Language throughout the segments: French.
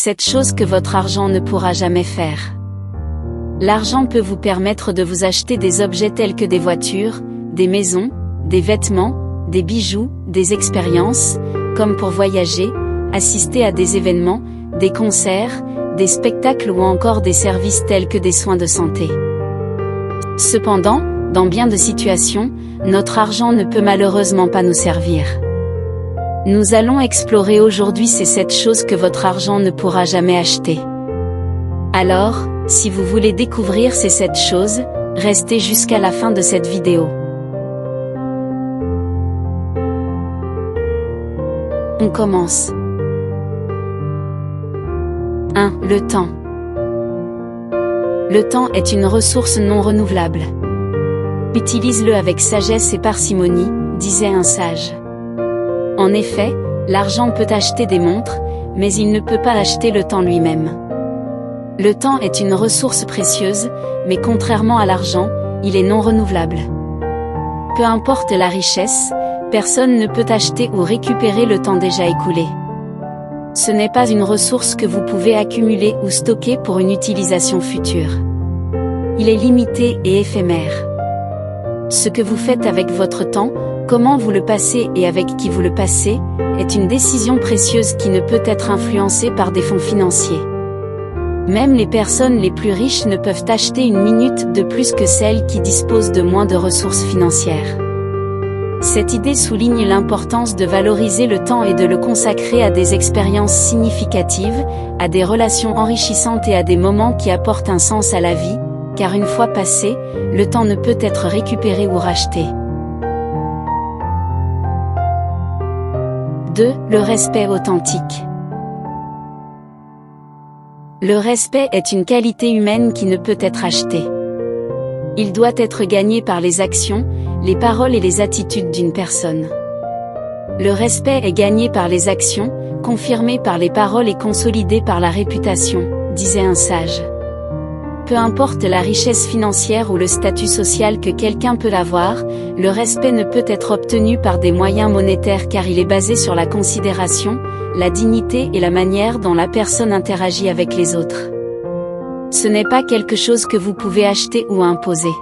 cette chose que votre argent ne pourra jamais faire. L'argent peut vous permettre de vous acheter des objets tels que des voitures, des maisons, des vêtements, des bijoux, des expériences, comme pour voyager, assister à des événements, des concerts, des spectacles ou encore des services tels que des soins de santé. Cependant, dans bien de situations, notre argent ne peut malheureusement pas nous servir. Nous allons explorer aujourd'hui ces 7 choses que votre argent ne pourra jamais acheter. Alors, si vous voulez découvrir ces 7 choses, restez jusqu'à la fin de cette vidéo. On commence. 1. Le temps. Le temps est une ressource non renouvelable. Utilise-le avec sagesse et parcimonie, disait un sage. En effet, l'argent peut acheter des montres, mais il ne peut pas acheter le temps lui-même. Le temps est une ressource précieuse, mais contrairement à l'argent, il est non renouvelable. Peu importe la richesse, personne ne peut acheter ou récupérer le temps déjà écoulé. Ce n'est pas une ressource que vous pouvez accumuler ou stocker pour une utilisation future. Il est limité et éphémère. Ce que vous faites avec votre temps, comment vous le passez et avec qui vous le passez, est une décision précieuse qui ne peut être influencée par des fonds financiers. Même les personnes les plus riches ne peuvent acheter une minute de plus que celles qui disposent de moins de ressources financières. Cette idée souligne l'importance de valoriser le temps et de le consacrer à des expériences significatives, à des relations enrichissantes et à des moments qui apportent un sens à la vie, car une fois passé, le temps ne peut être récupéré ou racheté. 2. Le respect authentique. Le respect est une qualité humaine qui ne peut être achetée. Il doit être gagné par les actions, les paroles et les attitudes d'une personne. Le respect est gagné par les actions, confirmé par les paroles et consolidé par la réputation, disait un sage. Peu importe la richesse financière ou le statut social que quelqu'un peut avoir, le respect ne peut être obtenu par des moyens monétaires car il est basé sur la considération, la dignité et la manière dont la personne interagit avec les autres. Ce n'est pas quelque chose que vous pouvez acheter ou imposer.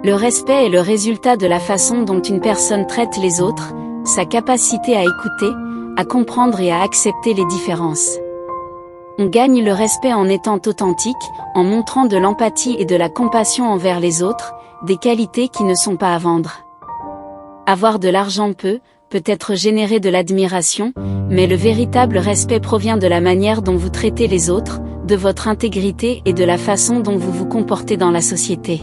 Le respect est le résultat de la façon dont une personne traite les autres, sa capacité à écouter, à comprendre et à accepter les différences. On gagne le respect en étant authentique, en montrant de l'empathie et de la compassion envers les autres, des qualités qui ne sont pas à vendre. Avoir de l'argent peut être générer de l'admiration, mais le véritable respect provient de la manière dont vous traitez les autres, de votre intégrité et de la façon dont vous vous comportez dans la société.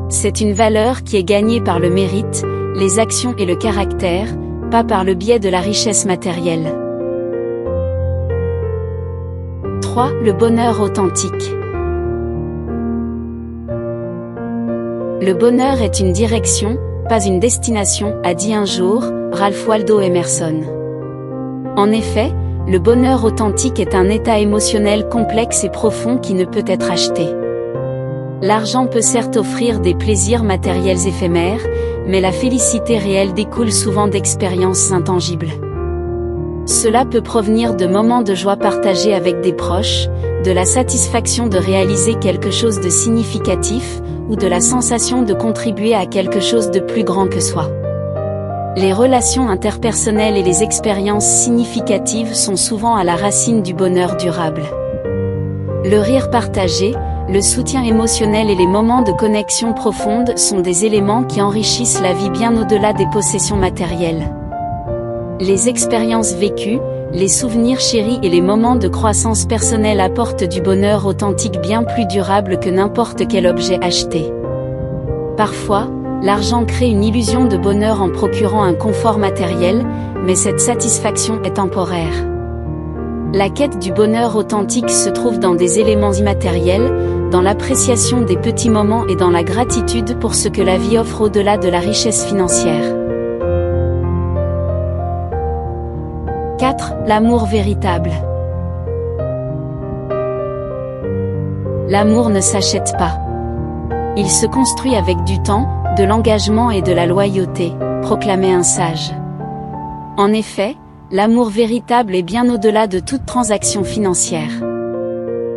C'est une valeur qui est gagnée par le mérite, les actions et le caractère, pas par le biais de la richesse matérielle. 3. Le bonheur authentique. Le bonheur est une direction, pas une destination, a dit un jour Ralph Waldo Emerson. En effet, le bonheur authentique est un état émotionnel complexe et profond qui ne peut être acheté. L'argent peut certes offrir des plaisirs matériels éphémères, mais la félicité réelle découle souvent d'expériences intangibles. Cela peut provenir de moments de joie partagés avec des proches, de la satisfaction de réaliser quelque chose de significatif, ou de la sensation de contribuer à quelque chose de plus grand que soi. Les relations interpersonnelles et les expériences significatives sont souvent à la racine du bonheur durable. Le rire partagé, le soutien émotionnel et les moments de connexion profonde sont des éléments qui enrichissent la vie bien au-delà des possessions matérielles. Les expériences vécues, les souvenirs chéris et les moments de croissance personnelle apportent du bonheur authentique bien plus durable que n'importe quel objet acheté. Parfois, l'argent crée une illusion de bonheur en procurant un confort matériel, mais cette satisfaction est temporaire. La quête du bonheur authentique se trouve dans des éléments immatériels, dans l'appréciation des petits moments et dans la gratitude pour ce que la vie offre au-delà de la richesse financière. 4. L'amour véritable. L'amour ne s'achète pas. Il se construit avec du temps, de l'engagement et de la loyauté, proclamait un sage. En effet, l'amour véritable est bien au-delà de toute transaction financière.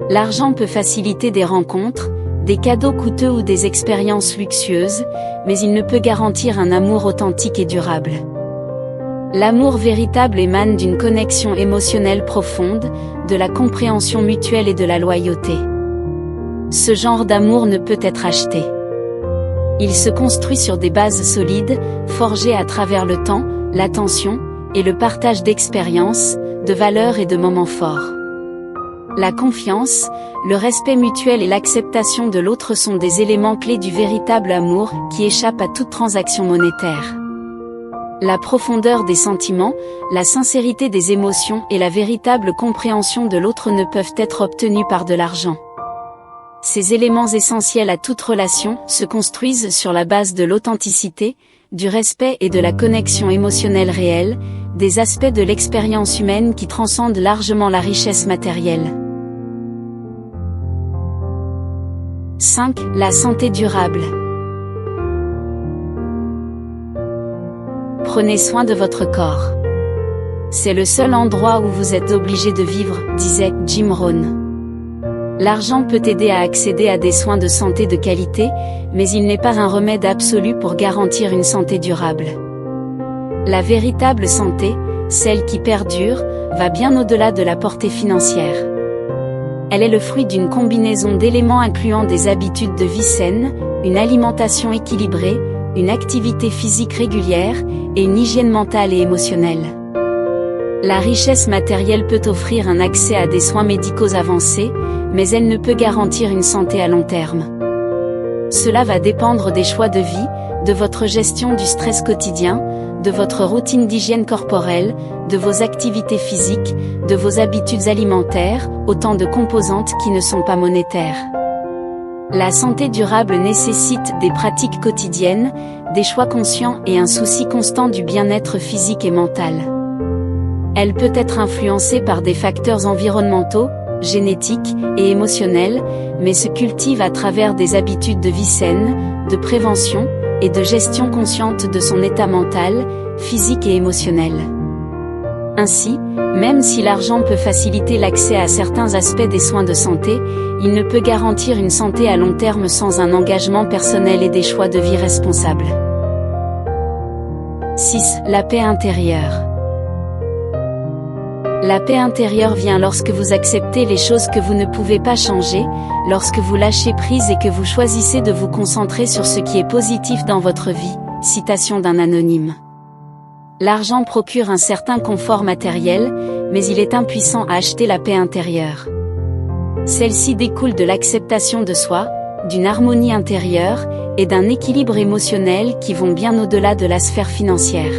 L'argent peut faciliter des rencontres, des cadeaux coûteux ou des expériences luxueuses, mais il ne peut garantir un amour authentique et durable. L'amour véritable émane d'une connexion émotionnelle profonde, de la compréhension mutuelle et de la loyauté. Ce genre d'amour ne peut être acheté. Il se construit sur des bases solides, forgées à travers le temps, l'attention, et le partage d'expériences, de valeurs et de moments forts. La confiance, le respect mutuel et l'acceptation de l'autre sont des éléments clés du véritable amour, qui échappe à toute transaction monétaire. La profondeur des sentiments, la sincérité des émotions et la véritable compréhension de l'autre ne peuvent être obtenus par de l'argent. Ces éléments essentiels à toute relation se construisent sur la base de l'authenticité, du respect et de la connexion émotionnelle réelle, des aspects de l'expérience humaine qui transcendent largement la richesse matérielle. 5. La santé durable. Prenez soin de votre corps. C'est le seul endroit où vous êtes obligé de vivre, disait Jim Rohn. L'argent peut aider à accéder à des soins de santé de qualité, mais il n'est pas un remède absolu pour garantir une santé durable. La véritable santé, celle qui perdure, va bien au-delà de la portée financière. Elle est le fruit d'une combinaison d'éléments incluant des habitudes de vie saines, une alimentation équilibrée, une activité physique régulière, et une hygiène mentale et émotionnelle. La richesse matérielle peut offrir un accès à des soins médicaux avancés, mais elle ne peut garantir une santé à long terme. Cela va dépendre des choix de vie, de votre gestion du stress quotidien, de votre routine d'hygiène corporelle, de vos activités physiques, de vos habitudes alimentaires, autant de composantes qui ne sont pas monétaires. La santé durable nécessite des pratiques quotidiennes, des choix conscients et un souci constant du bien-être physique et mental. Elle peut être influencée par des facteurs environnementaux, génétiques et émotionnels, mais se cultive à travers des habitudes de vie saines, de prévention et de gestion consciente de son état mental, physique et émotionnel. Ainsi, même si l'argent peut faciliter l'accès à certains aspects des soins de santé, il ne peut garantir une santé à long terme sans un engagement personnel et des choix de vie responsables. 6. La paix intérieure. La paix intérieure vient lorsque vous acceptez les choses que vous ne pouvez pas changer, lorsque vous lâchez prise et que vous choisissez de vous concentrer sur ce qui est positif dans votre vie. Citation d'un anonyme. L'argent procure un certain confort matériel, mais il est impuissant à acheter la paix intérieure. Celle-ci découle de l'acceptation de soi, d'une harmonie intérieure, et d'un équilibre émotionnel qui vont bien au-delà de la sphère financière.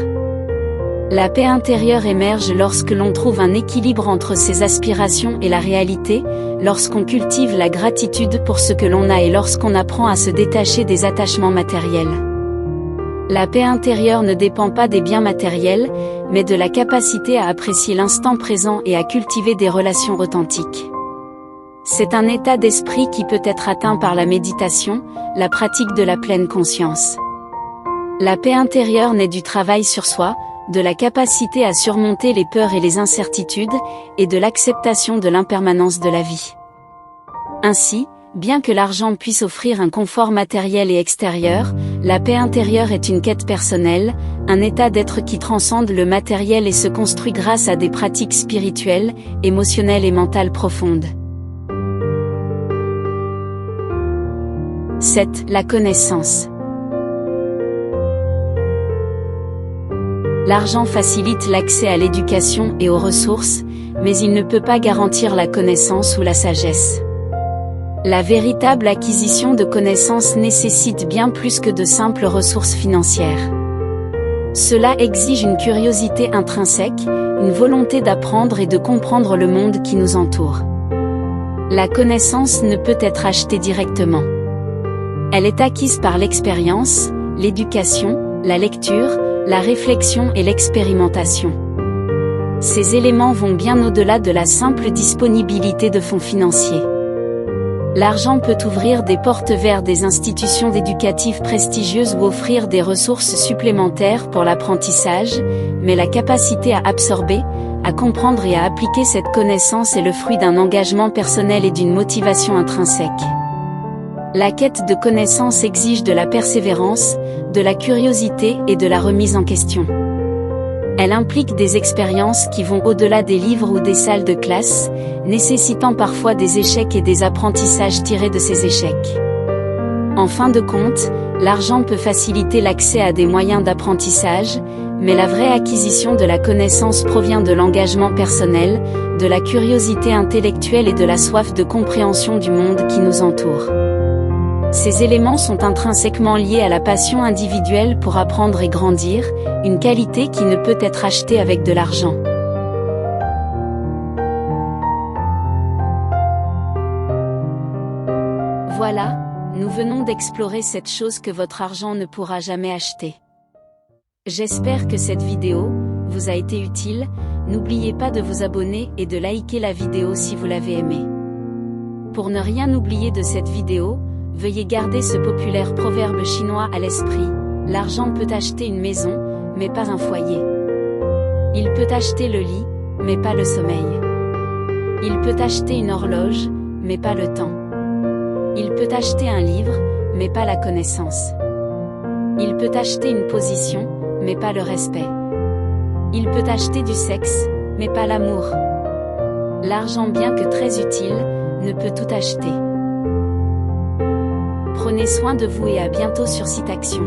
La paix intérieure émerge lorsque l'on trouve un équilibre entre ses aspirations et la réalité, lorsqu'on cultive la gratitude pour ce que l'on a et lorsqu'on apprend à se détacher des attachements matériels. La paix intérieure ne dépend pas des biens matériels, mais de la capacité à apprécier l'instant présent et à cultiver des relations authentiques. C'est un état d'esprit qui peut être atteint par la méditation, la pratique de la pleine conscience. La paix intérieure naît du travail sur soi, de la capacité à surmonter les peurs et les incertitudes, et de l'acceptation de l'impermanence de la vie. Ainsi, bien que l'argent puisse offrir un confort matériel et extérieur, la paix intérieure est une quête personnelle, un état d'être qui transcende le matériel et se construit grâce à des pratiques spirituelles, émotionnelles et mentales profondes. 7. La connaissance. L'argent facilite l'accès à l'éducation et aux ressources, mais il ne peut pas garantir la connaissance ou la sagesse. La véritable acquisition de connaissances nécessite bien plus que de simples ressources financières. Cela exige une curiosité intrinsèque, une volonté d'apprendre et de comprendre le monde qui nous entoure. La connaissance ne peut être achetée directement. Elle est acquise par l'expérience, l'éducation, la lecture, la réflexion et l'expérimentation. Ces éléments vont bien au-delà de la simple disponibilité de fonds financiers. L'argent peut ouvrir des portes vers des institutions éducatives prestigieuses ou offrir des ressources supplémentaires pour l'apprentissage, mais la capacité à absorber, à comprendre et à appliquer cette connaissance est le fruit d'un engagement personnel et d'une motivation intrinsèque. La quête de connaissance exige de la persévérance, de la curiosité et de la remise en question. Elle implique des expériences qui vont au-delà des livres ou des salles de classe, nécessitant parfois des échecs et des apprentissages tirés de ces échecs. En fin de compte, l'argent peut faciliter l'accès à des moyens d'apprentissage, mais la vraie acquisition de la connaissance provient de l'engagement personnel, de la curiosité intellectuelle et de la soif de compréhension du monde qui nous entoure. Ces éléments sont intrinsèquement liés à la passion individuelle pour apprendre et grandir, une qualité qui ne peut être achetée avec de l'argent. Voilà, nous venons d'explorer cette chose que votre argent ne pourra jamais acheter. J'espère que cette vidéo vous a été utile. N'oubliez pas de vous abonner et de liker la vidéo si vous l'avez aimée. Pour ne rien oublier de cette vidéo, veuillez garder ce populaire proverbe chinois à l'esprit. L'argent peut acheter une maison, mais pas un foyer. Il peut acheter le lit, mais pas le sommeil. Il peut acheter une horloge, mais pas le temps. Il peut acheter un livre, mais pas la connaissance. Il peut acheter une position, mais pas le respect. Il peut acheter du sexe, mais pas l'amour. L'argent, bien que très utile, ne peut tout acheter. Prenez soin de vous et à bientôt sur Site Action.